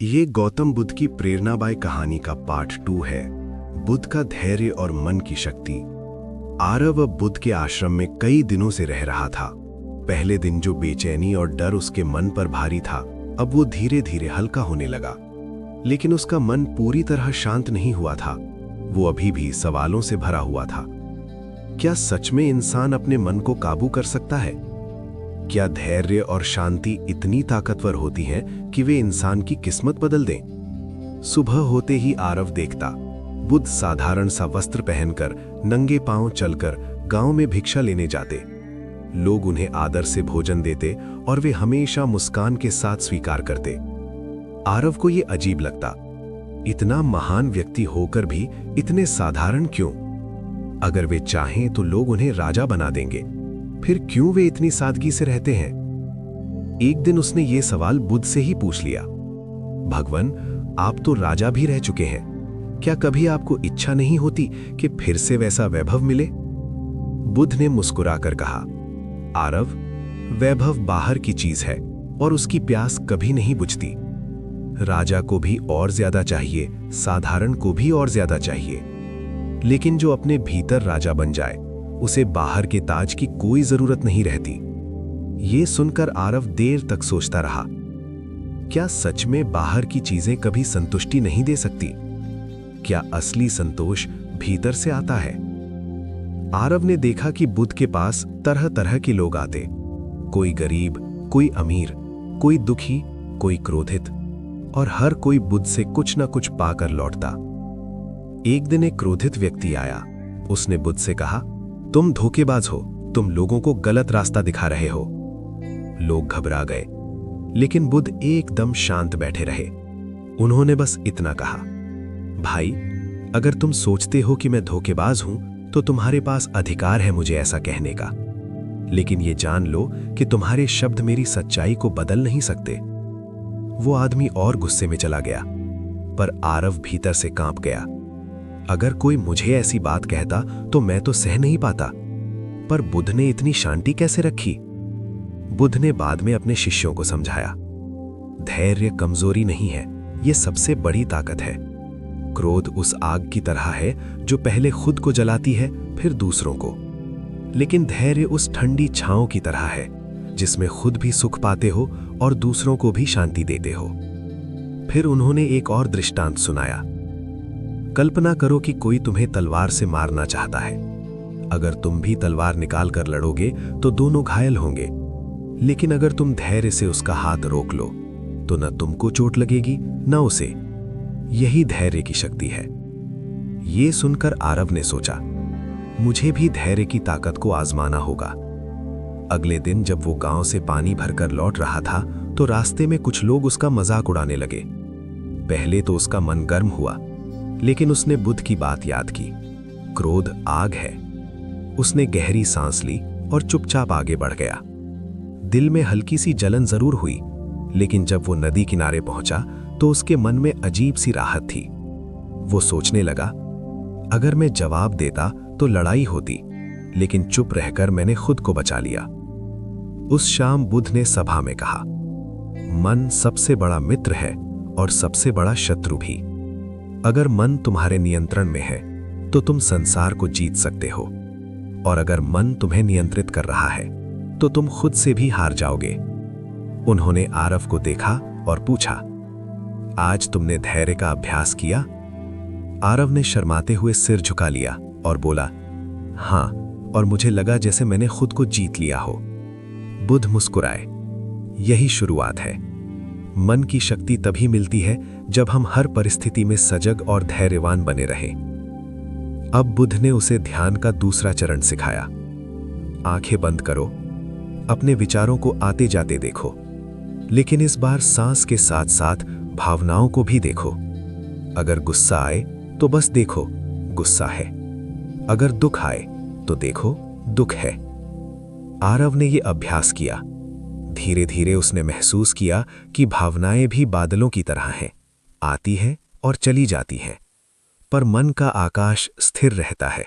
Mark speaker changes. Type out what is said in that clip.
Speaker 1: ये गौतम बुद्ध की प्रेरणाबाई कहानी का पार्ट 2 है। बुद्ध का धैर्य और मन की शक्ति। आरव अब बुद्ध के आश्रम में कई दिनों से रह रहा था। पहले दिन जो बेचैनी और डर उसके मन पर भारी था, अब वो धीरे धीरे हल्का होने लगा। लेकिन उसका मन पूरी तरह शांत नहीं हुआ था। वो अभी भी सवालों से भरा हुआ था। क्या सच में इंसान अपने मन को काबू कर सकता है? क्या धैर्य और शांति इतनी ताकतवर होती हैं कि वे इंसान की किस्मत बदल दें? सुबह होते ही आरव देखता, बुद्ध साधारण सा वस्त्र पहनकर नंगे पांव चलकर गांव में भिक्षा लेने जाते। लोग उन्हें आदर से भोजन देते और वे हमेशा मुस्कान के साथ स्वीकार करते। आरव को ये अजीब लगता, इतना महान व्यक्ति होकर भी इतने साधारण क्यों? अगर वे चाहें तो लोग उन्हें राजा बना देंगे, फिर क्यों वे इतनी सादगी से रहते हैं? एक दिन उसने ये सवाल बुद्ध से ही पूछ लिया, भगवान, आप तो राजा भी रह चुके हैं, क्या कभी आपको इच्छा नहीं होती कि फिर से वैसा वैभव मिले? बुद्ध ने मुस्कुराकर कहा, आरव, वैभव बाहर की चीज है और उसकी प्यास कभी नहीं बुझती। राजा को भी और ज्यादा चाहिए, साधारण को भी और ज्यादा चाहिए, लेकिन जो अपने भीतर राजा बन जाए उसे बाहर के ताज की कोई जरूरत नहीं रहती। ये सुनकर आरव देर तक सोचता रहा, क्या सच में बाहर की चीजें कभी संतुष्टि नहीं दे सकती? क्या असली संतोष भीतर से आता है? आरव ने देखा कि बुद्ध के पास तरह तरह के लोग आते, कोई गरीब, कोई अमीर, कोई दुखी, कोई क्रोधित, और हर कोई बुद्ध से कुछ न कुछ पाकर लौटता। एक दिन एक क्रोधित व्यक्ति आया। उसने बुद्ध से कहा, तुम धोखेबाज हो, तुम लोगों को गलत रास्ता दिखा रहे हो। लोग घबरा गए, लेकिन बुद्ध एकदम शांत बैठे रहे। उन्होंने बस इतना कहा, भाई, अगर तुम सोचते हो कि मैं धोखेबाज हूं तो तुम्हारे पास अधिकार है मुझे ऐसा कहने का, लेकिन ये जान लो कि तुम्हारे शब्द मेरी सच्चाई को बदल नहीं सकते। वो आदमी और गुस्से में चला गया, पर आरव भीतर से कांप गया। अगर कोई मुझे ऐसी बात कहता तो मैं तो सह नहीं पाता, पर बुद्ध ने इतनी शांति कैसे रखी? बुद्ध ने बाद में अपने शिष्यों को समझाया, धैर्य कमजोरी नहीं है, ये सबसे बड़ी ताकत है। क्रोध उस आग की तरह है जो पहले खुद को जलाती है फिर दूसरों को, लेकिन धैर्य उस ठंडी छांव की तरह है जिसमें खुद भी सुख पाते हो और दूसरों को भी शांति देते हो। फिर उन्होंने एक और दृष्टांत सुनाया। कल्पना करो कि कोई तुम्हें तलवार से मारना चाहता है। अगर तुम भी तलवार निकाल कर लड़ोगे तो दोनों घायल होंगे, लेकिन अगर तुम धैर्य से उसका हाथ रोक लो तो न तुमको चोट लगेगी न उसे। यही धैर्य की शक्ति है। ये सुनकर आरव ने सोचा, मुझे भी धैर्य की ताकत को आजमाना होगा। अगले दिन जब वो गांव से पानी भरकर लौट रहा था तो रास्ते में कुछ लोग उसका मजाक उड़ाने लगे। पहले तो उसका मन गर्म हुआ, लेकिन उसने बुद्ध की बात याद की। क्रोध आग है। उसने गहरी सांस ली और चुपचाप आगे बढ़ गया। दिल में हल्की सी जलन जरूर हुई, लेकिन जब वो नदी किनारे पहुंचा तो उसके मन में अजीब सी राहत थी। वो सोचने लगा, अगर मैं जवाब देता तो लड़ाई होती, लेकिन चुप रहकर मैंने खुद को बचा लिया। उस शाम बुद्ध ने सभा में कहा, मन सबसे बड़ा मित्र है और सबसे बड़ा शत्रु भी। अगर मन तुम्हारे नियंत्रण में है तो तुम संसार को जीत सकते हो, और अगर मन तुम्हें नियंत्रित कर रहा है तो तुम खुद से भी हार जाओगे। उन्होंने आरव को देखा और पूछा, आज तुमने धैर्य का अभ्यास किया? आरव ने शर्माते हुए सिर झुका लिया और बोला, हां, और मुझे लगा जैसे मैंने खुद को जीत लिया हो। बुद्ध मुस्कुराए। यही शुरुआत है। मन की शक्ति तभी मिलती है जब हम हर परिस्थिति में सजग और धैर्यवान बने रहें। अब बुद्ध ने उसे ध्यान का दूसरा चरण सिखाया। आंखें बंद करो, अपने विचारों को आते जाते देखो, लेकिन इस बार सांस के साथ साथ भावनाओं को भी देखो। अगर गुस्सा आए तो बस देखो, गुस्सा है। अगर दुख आए तो देखो, दुख है। आरव ने यह अभ्यास किया। धीरे धीरे उसने महसूस किया कि भावनाएं भी बादलों की तरह हैं, आती हैं और चली जाती हैं, पर मन का आकाश स्थिर रहता है।